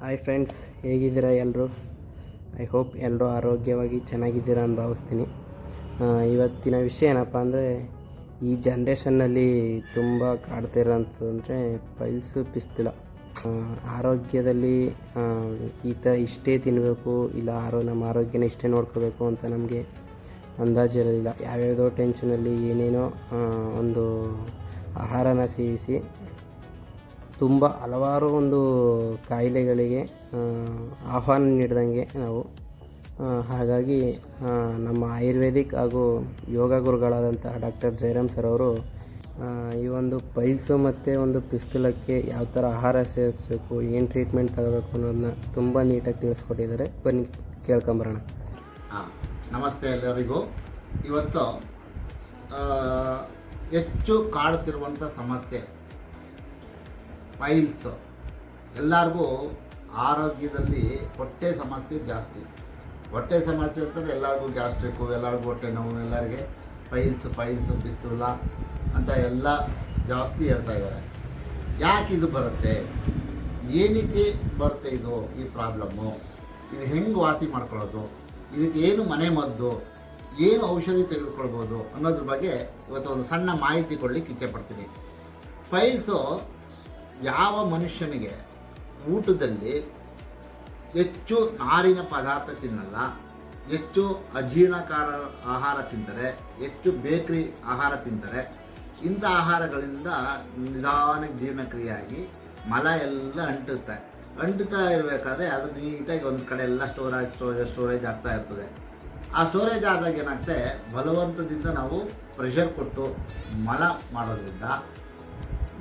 Hi friends, ಹೇಗಿದ್ದೀರಾ ಎಲ್ಲರೂ? I hope ಎಲ್ಲರೂ ಆರೋಗ್ಯವಾಗಿ ಚೆನ್ನಾಗಿದ್ದೀರಾ ಅಂತ ಭಾವಿಸ್ತೀನಿ. ಇವತ್ತಿನ ವಿಷಯ ಏನಪ್ಪ ಅಂದರೆ, ಈ ಜನ್ರೇಷನ್ನಲ್ಲಿ ತುಂಬ ಕಾಡ್ತಿರೋಂಥದ್ದಂದರೆ ಪೈಲ್ಸು ಪಿಸ್ತೂಲ. ಆರೋಗ್ಯದಲ್ಲಿ ಇಷ್ಟೇ ತಿನ್ನಬೇಕು, ಇಲ್ಲ ನಮ್ಮ ಆರೋಗ್ಯನ ಇಷ್ಟೇ ನೋಡ್ಕೋಬೇಕು ಅಂತ ನಮಗೆ ಅಂದಾಜಿರೋದಿಲ್ಲ. ಯಾವ್ಯಾವುದೋ ಟೆನ್ಷನಲ್ಲಿ ಏನೇನೋ ಒಂದು ಆಹಾರನ ಸೇವಿಸಿ ತುಂಬ ಹಲವಾರು ಒಂದು ಕಾಯಿಲೆಗಳಿಗೆ ಆಹ್ವಾನ ನೀಡಿದಂಗೆ ನಾವು. ಹಾಗಾಗಿ ನಮ್ಮ ಆಯುರ್ವೇದಿಕ್ ಹಾಗೂ ಯೋಗ ಗುರುಗಳಾದಂತಹ ಡಾಕ್ಟರ್ ಜಯರಾಮ್ ಸರ್ ಅವರು ಈ ಒಂದು ಪೈಲ್ಸು ಮತ್ತು ಒಂದು ಪಿಸ್ತೂಲಕ್ಕೆ ಯಾವ ಥರ ಆಹಾರ ಸೇವಿಸಬೇಕು, ಏನು ಟ್ರೀಟ್ಮೆಂಟ್ ತಗೋಬೇಕು ಅನ್ನೋದನ್ನ ತುಂಬ ನೀಟಾಗಿ ತಿಳಿಸ್ಕೊಟ್ಟಿದ್ದಾರೆ. ಬನ್ನಿ ಕೇಳ್ಕೊಂಬರೋಣ. ನಮಸ್ತೆ ಎಲ್ಲರಿಗೂ. ಇವತ್ತು ಹೆಚ್ಚು ಕಾಡುತ್ತಿರುವಂಥ ಸಮಸ್ಯೆ ಪೈಲ್ಸ್. ಎಲ್ಲರಿಗೂ ಆರೋಗ್ಯದಲ್ಲಿ ಹೊಟ್ಟೆ ಸಮಸ್ಯೆ ಜಾಸ್ತಿ. ಹೊಟ್ಟೆ ಸಮಸ್ಯೆ ಅಂತಂದರೆ ಎಲ್ಲರಿಗೂ ಗ್ಯಾಸ್ಟ್ರಿಕ್ಕು, ಎಲ್ಲರಿಗೂ ಹೊಟ್ಟೆ ನೋವು, ಎಲ್ಲರಿಗೆ ಪೈಲ್ಸು ಪಿಸ್ತೂಲ ಅಂತ ಎಲ್ಲ ಜಾಸ್ತಿ ಹೇಳ್ತಾ ಇದ್ದಾರೆ. ಯಾಕೆ ಇದು ಬರುತ್ತೆ, ಏನಕ್ಕೆ ಬರುತ್ತೆ ಈ ಪ್ರಾಬ್ಲಮ್ಮು, ಇದು ಹೆಂಗೆ ವಾಸಿ ಮಾಡ್ಕೊಳ್ಳೋದು, ಇದಕ್ಕೆ ಏನು ಮನೆ ಮದ್ದು, ಏನು ಔಷಧಿ ತೆಗೆದುಕೊಳ್ಬೋದು ಅನ್ನೋದ್ರ ಬಗ್ಗೆ ಇವತ್ತು ಒಂದು ಸಣ್ಣ ಮಾಹಿತಿ ಕೊಡಲಿಕ್ಕೆ ಇಚ್ಛೆಪಡ್ತೀನಿ. ಪೈಲ್ಸು ಯಾವ ಮನುಷ್ಯನಿಗೆ ಊಟದಲ್ಲಿ ಹೆಚ್ಚು ನಾರಿನ ಪದಾರ್ಥ ತಿನ್ನಲ್ಲ, ಹೆಚ್ಚು ಅಜೀರ್ಣಕಾರ ಆಹಾರ ತಿಂತಾರೆ, ಹೆಚ್ಚು ಬೇಕ್ರಿ ಆಹಾರ ತಿಂತಾರೆ, ಇಂಥ ಆಹಾರಗಳಿಂದ ನಿಧಾನಕ್ಕೆ ಜೀರ್ಣಕ್ರಿಯೆಯಾಗಿ ಮಲ ಎಲ್ಲ ಅಂಟುತ್ತಾ ಇರಬೇಕಾದ್ರೆ ಅದು ನೀಟಾಗಿ ಒಂದು ಕಡೆ ಎಲ್ಲ ಸ್ಟೋರೇಜ್ ಆಗ್ತಾ ಇರ್ತದೆ. ಆ ಸ್ಟೋರೇಜ್ ಆದಾಗ ಏನಾಗುತ್ತೆ, ಬಲವಂತದಿಂದ ನಾವು ಪ್ರೆಷರ್ ಕೊಟ್ಟು ಮಲ ಮಾಡೋದ್ರಿಂದ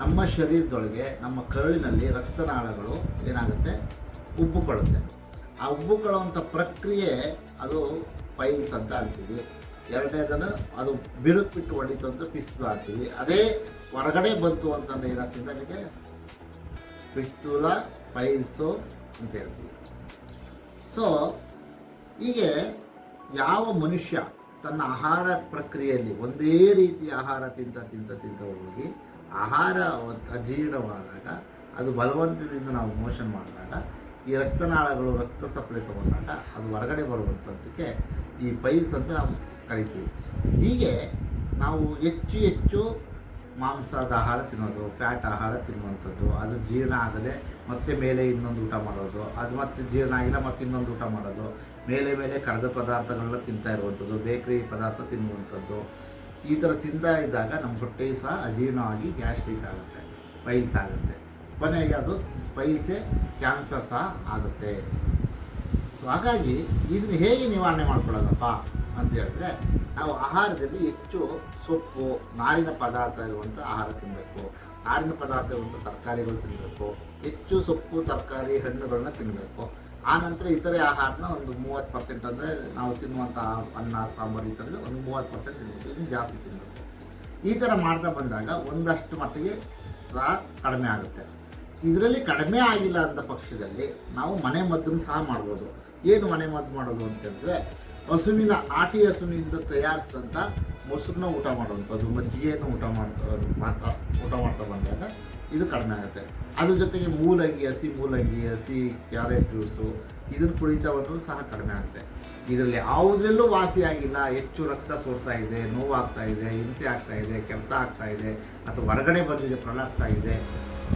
ನಮ್ಮ ಶರೀರದೊಳಗೆ, ನಮ್ಮ ಕರುಳಿನಲ್ಲಿ ರಕ್ತನಾಳಗಳು ಏನಾಗುತ್ತೆ, ಉಬ್ಬುಕೊಳ್ಳುತ್ತೆ. ಆ ಉಬ್ಬುಕೊಳ್ಳುವಂಥ ಪ್ರಕ್ರಿಯೆ ಅದು ಪೈಲ್ಸ್ ಅಂತ ಹೇಳ್ತೀವಿ. ಎರಡನೇದನ್ನು ಅದು ಬಿರುಕು ಹೊಡಿತು ಅಂತ ಪಿಸ್ತೂಲ ಆಗ್ತೀವಿ. ಅದೇ ಹೊರಗಡೆ ಬಂತು ಅಂತಂದರೆ ಏನಾಗ್ತಿದೆ, ಅದಕ್ಕೆ ಪಿಸ್ತೂಲ ಪೈಲ್ಸು ಅಂತ ಹೇಳ್ತೀವಿ. ಸೊ ಹೀಗೆ ಯಾವ ಮನುಷ್ಯ ತನ್ನ ಆಹಾರ ಪ್ರಕ್ರಿಯೆಯಲ್ಲಿ ಒಂದೇ ರೀತಿಯ ಆಹಾರ ತಿಂತ ಹೋಗಿ ಆಹಾರ ಅಜೀರ್ಣವಾದಾಗ, ಅದು ಬಲವಂತದಿಂದ ನಾವು ಮೋಷನ್ ಮಾಡಿದಾಗ ಈ ರಕ್ತನಾಳಗಳು ರಕ್ತ ಸಪ್ಲೈ ತಗೊಂಡಾಗ ಅದು ಹೊರಗಡೆ ಬರುವಂಥದ್ದಕ್ಕೆ ಈ ಪೈಲ್ಸ್ ಅಂತ ನಾವು ಕರಿತೀವಿ. ಹೀಗೆ ನಾವು ಹೆಚ್ಚು ಮಾಂಸದ ಆಹಾರ ತಿನ್ನೋದು, ಫ್ಯಾಟ್ ಆಹಾರ ತಿನ್ನುವಂಥದ್ದು, ಅದು ಜೀರ್ಣ ಆಗದೆ ಮತ್ತೆ ಮೇಲೆ ಇನ್ನೊಂದು ಊಟ ಮಾಡೋದು, ಅದು ಮತ್ತೆ ಜೀರ್ಣ ಆಗಿಲ್ಲ ಮತ್ತೆ ಇನ್ನೊಂದು ಊಟ ಮಾಡೋದು, ಮೇಲೆ ಕರೆದ ಪದಾರ್ಥಗಳನ್ನ ತಿಂತಾ ಇರುವಂಥದ್ದು, ಬೇಕ್ರಿ ಪದಾರ್ಥ ತಿನ್ನುವಂಥದ್ದು, ಈ ಥರ ತಿಂತಾ ಇದ್ದಾಗ ನಮ್ಮ ಹೊಟ್ಟೆಯು ಸಹ ಅಜೀರ್ಣವಾಗಿ ಗ್ಯಾಸ್ಟ್ರಿಕ್ ಆಗುತ್ತೆ, ಪೈಲ್ಸ್ ಆಗುತ್ತೆ. ಕೊನೆಗೆ ಅದು ಪೈಲ್ಸೆ ಕ್ಯಾನ್ಸರ್ ಸಹ ಆಗುತ್ತೆ. ಸೊ ಹಾಗಾಗಿ ಇದನ್ನು ಹೇಗೆ ನಿವಾರಣೆ ಮಾಡ್ಕೊಳ್ಳೋದಪ್ಪ ಅಂತ ಹೇಳಿದ್ರೆ, ನಾವು ಆಹಾರದಲ್ಲಿ ಹೆಚ್ಚು ಸೊಪ್ಪು, ನಾರಿನ ಪದಾರ್ಥ ಇರುವಂಥ ಆಹಾರ ತಿನ್ನಬೇಕು, ನಾರಿನ ಪದಾರ್ಥ ಇರುವಂಥ ತರಕಾರಿಗಳು ತಿನ್ನಬೇಕು, ಹೆಚ್ಚು ಸೊಪ್ಪು, ತರಕಾರಿ, ಹಣ್ಣುಗಳನ್ನ ತಿನ್ನಬೇಕು. ಆನಂತರ ಇತರೆ ಆಹಾರನ ಒಂದು 30% ಅಂದರೆ ನಾವು ತಿನ್ನುವಂಥ ಅನ್ನ, ಸಾಂಬಾರು ಈ ಥರದ್ದು ಒಂದು 30% ತಿನ್ನಬೇಕು, ಇದನ್ನು ಜಾಸ್ತಿ ತಿನ್ನಬೇಕು. ಈ ಥರ ಮಾಡ್ತಾ ಬಂದಾಗ ಒಂದಷ್ಟು ಮಟ್ಟಿಗೆ ಕಡಿಮೆ ಆಗುತ್ತೆ. ಇದರಲ್ಲಿ ಕಡಿಮೆ ಆಗಿಲ್ಲ ಅಂತ ಪಕ್ಷದಲ್ಲಿ ನಾವು ಮನೆ ಮದ್ದನ್ನು ಸಹ ಮಾಡ್ಬೋದು. ಏನು ಮನೆ ಮದ್ದು ಮಾಡೋದು ಅಂತಂದರೆ, ನಾಟಿ ಹಸುವಿನಿಂದ ತಯಾರಿಸಿದಂಥ ಮೊಸರನ್ನ ಊಟ ಮಾಡುವಂಥದ್ದು, ಮಜ್ಜಿಗೆಯನ್ನು ಊಟ ಮಾಡ್ತಾ ಬಂದಾಗ ಇದು ಕಡಿಮೆ ಆಗುತ್ತೆ. ಅದ್ರ ಜೊತೆಗೆ ಹಸಿ ಮೂಲಂಗಿ, ಹಸಿ ಕ್ಯಾರೆಟ್ ಜ್ಯೂಸು ಇದನ್ನು ಕುಡಿತಾ ಬಂದರೂ ಸಹ ಕಡಿಮೆ ಆಗುತ್ತೆ. ಇದರಲ್ಲಿ ಯಾವುದ್ರಲ್ಲೂ ವಾಸಿಯಾಗಿಲ್ಲ, ಹೆಚ್ಚು ರಕ್ತ ಸೋರ್ತಾ ಇದೆ, ನೋವಾಗ್ತಾ ಇದೆ, ಹಿಂಸೆ ಆಗ್ತಾ ಇದೆ, ಕೆರೆತ ಆಗ್ತಾ ಇದೆ, ಅಥವಾ ಹೊರಗಡೆ ಬಂದಿದೆ, ಪ್ರೊಲಾಪ್ಸ್ ಆಗಿದೆ,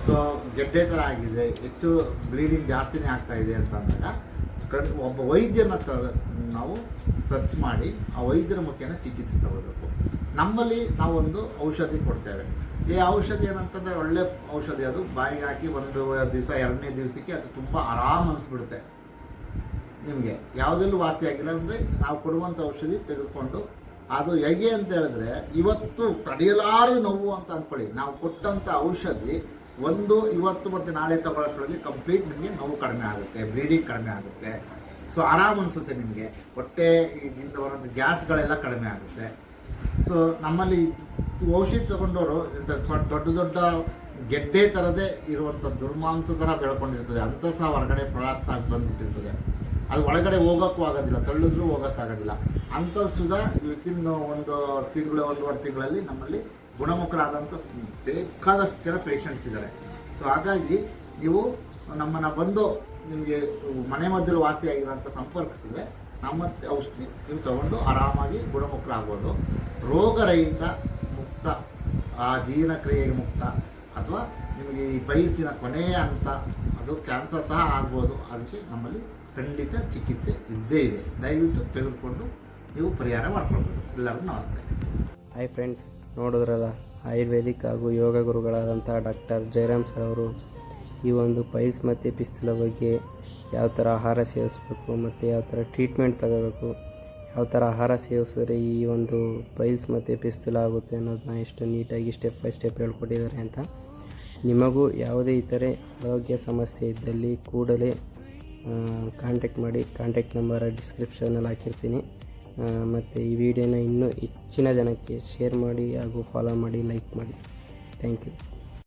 ಸೊ ಗೆಡ್ಡೆ ಥರ ಆಗಿದೆ, ಹೆಚ್ಚು ಬ್ಲೀಡಿಂಗ್ ಜಾಸ್ತಿನೇ ಆಗ್ತಾ ಇದೆ ಅಂತ ಅಂದಾಗ ಒಬ್ಬ ವೈದ್ಯನ ನಾವು ಸರ್ಚ್ ಮಾಡಿ ಆ ವೈದ್ಯರ ಮುಖೇನ ಚಿಕಿತ್ಸೆ ತಗೋಬೇಕು. ನಮ್ಮಲ್ಲಿ ನಾವೊಂದು ಔಷಧಿ ಕೊಡ್ತೇವೆ. ಈ ಔಷಧಿ ಏನಂತಂದರೆ ಒಳ್ಳೆ ಔಷಧಿ, ಅದು ಬಾಯಿಗೆ ಹಾಕಿ ಒಂದು ದಿವಸ, ಎರಡನೇ ದಿವಸಕ್ಕೆ ಅದು ತುಂಬ ಆರಾಮ್ ಅನಿಸ್ಬಿಡುತ್ತೆ. ನಿಮಗೆ ಯಾವುದೆಲ್ಲೂ ವಾಸಿಯಾಗಿಲ್ಲ ಅಂದರೆ ನಾವು ಕೊಡುವಂಥ ಔಷಧಿ ತೆಗೆದುಕೊಂಡು, ಅದು ಹೇಗೆ ಅಂತ ಹೇಳಿದ್ರೆ, ಇವತ್ತು ತಡೆಯಲಾರದು ನೋವು ಅಂತ ಅಂದ್ಕೊಳ್ಳಿ, ನಾವು ಕೊಟ್ಟಂಥ ಔಷಧಿ ಇವತ್ತು ಮತ್ತು ನಾಳೆ ತಗೊಳ್ಳೋಷ್ಟರಲ್ಲಿ ಕಂಪ್ಲೀಟ್ ನಿಮಗೆ ನೋವು ಕಡಿಮೆ ಆಗುತ್ತೆ, ಬ್ಲೀಡಿಂಗ್ ಕಡಿಮೆ ಆಗುತ್ತೆ, ಸೊ ಆರಾಮ್ ಅನಿಸುತ್ತೆ ನಿಮಗೆ, ಹೊಟ್ಟೆ ಇಂದ ಬರೋಂಥ ಗ್ಯಾಸ್ಗಳೆಲ್ಲ ಕಡಿಮೆ ಆಗುತ್ತೆ. ಸೊ ನಮ್ಮಲ್ಲಿ ಔಷಧಿ ತಗೊಂಡವರು ದೊಡ್ಡ ಗೆಡ್ಡೆ ಥರದೇ ಇರುವಂಥ ದುರ್ಮಾಂಸ ಥರ ಬೆಳ್ಕೊಂಡಿರ್ತದೆ, ಅಂಥ ಸಹ ಹೊರಗಡೆ ಪ್ರೊಲಾಪ್ಸ್ ಆಗಿ ಬಂದುಬಿಟ್ಟಿರ್ತದೆ. ಅದು ಒಳಗಡೆ ಹೋಗೋಕ್ಕೂ ಆಗೋದಿಲ್ಲ, ತಳ್ಳಿದ್ರೂ ಹೋಗೋಕ್ಕಾಗೋದಿಲ್ಲ. ಅಂಥ ಸುಧಾ ವಿತಿನ್ ಒಂದು ತಿಂಗಳು, 1.5 ತಿಂಗಳಲ್ಲಿ ನಮ್ಮಲ್ಲಿ ಗುಣಮುಖರಾದಂಥ ಬೇಕಾದಷ್ಟು ಜನ ಪೇಷಂಟ್ಸ್ ಇದ್ದಾರೆ. ಸೊ ಹಾಗಾಗಿ ನೀವು ನಮ್ಮನ್ನು ಬಂದು ನಿಮಗೆ ಮನೆ ಮಧ್ಯದಲ್ಲಿ ವಾಸಿಯಾಗಿರೋಂಥ ಸಂಪರ್ಕಿಸಿದ್ರೆ ನಮ್ಮ ಔಷಧಿ ನೀವು ತಗೊಂಡು ಆರಾಮಾಗಿ ಗುಣಮುಖರಾಗ್ಬೋದು. ರೋಗರಹಿತ ಮುಕ್ತ, ಆ ಜೀರ್ಣಕ್ರಿಯೆಗೆ ಮುಕ್ತ, ಅಥವಾ ನಿಮಗೆ ಈ ಪೈಲ್ಸಿನ ಕೊನೆಯ ಹಂತ ಅದು ಕ್ಯಾನ್ಸರ್ ಸಹ ಆಗ್ಬೋದು. ಅದಕ್ಕೆ ನಮ್ಮಲ್ಲಿ ಖಂಡಿತ ಚಿಕಿತ್ಸೆ ಇದ್ದೇ ಇದೆ. ದಯವಿಟ್ಟು ತೆಗೆದುಕೊಂಡು ನೀವು ಪರಿಹಾರ ಮಾಡ್ಕೊಳ್ಬೋದು. ಎಲ್ಲರಿಗೂ ನಮಸ್ತೆ. ಹಾಯ್ ಫ್ರೆಂಡ್ಸ್, ನೋಡಿದ್ರಲ್ಲ ಆಯುರ್ವೇದಿಕ್ ಹಾಗೂ ಯೋಗ ಗುರುಗಳಾದಂಥ ಡಾಕ್ಟರ್ ಜಯರಾಮ್ ಸರ್ ಅವರು ಈ ಒಂದು ಪೈಲ್ಸ್ ಮತ್ತು ಪಿಸ್ತುಲ ಬಗ್ಗೆ ಯಾವ ಥರ ಆಹಾರ ಸೇವಿಸಬೇಕು ಮತ್ತು ಯಾವ ಥರ ಟ್ರೀಟ್ಮೆಂಟ್ ತಗೋಬೇಕು, ಯಾವ ಥರ ಆಹಾರ ಸೇವಿಸಿದ್ರೆ ಈ ಒಂದು ಪೈಲ್ಸ್ ಮತ್ತು ಪಿಸ್ತುಲ ಆಗುತ್ತೆ ಅನ್ನೋದನ್ನ ಎಷ್ಟು ನೀಟಾಗಿ ಸ್ಟೆಪ್ ಬೈ ಸ್ಟೆಪ್ ಹೇಳ್ಕೊಟ್ಟಿದ್ದಾರೆ ಅಂತ. ನಿಮಗೂ ಯಾವುದೇ ಇತರೆ ಆರೋಗ್ಯ ಸಮಸ್ಯೆ ಇದ್ದಲ್ಲಿ ಕೂಡಲೇ ಕಾಂಟ್ಯಾಕ್ಟ್ ಮಾಡಿ. ಕಾಂಟ್ಯಾಕ್ಟ್ ನಂಬರ್ ಡಿಸ್ಕ್ರಿಪ್ಷನಲ್ಲಿ ಹಾಕಿರ್ತೀನಿ. ಮತ್ತು ಈ ವಿಡಿಯೋನ ಇನ್ನೂ ಹೆಚ್ಚಿನ ಜನಕ್ಕೆ ಶೇರ್ ಮಾಡಿ ಹಾಗೂ ಫಾಲೋ ಮಾಡಿ, ಲೈಕ್ ಮಾಡಿ. Thank you.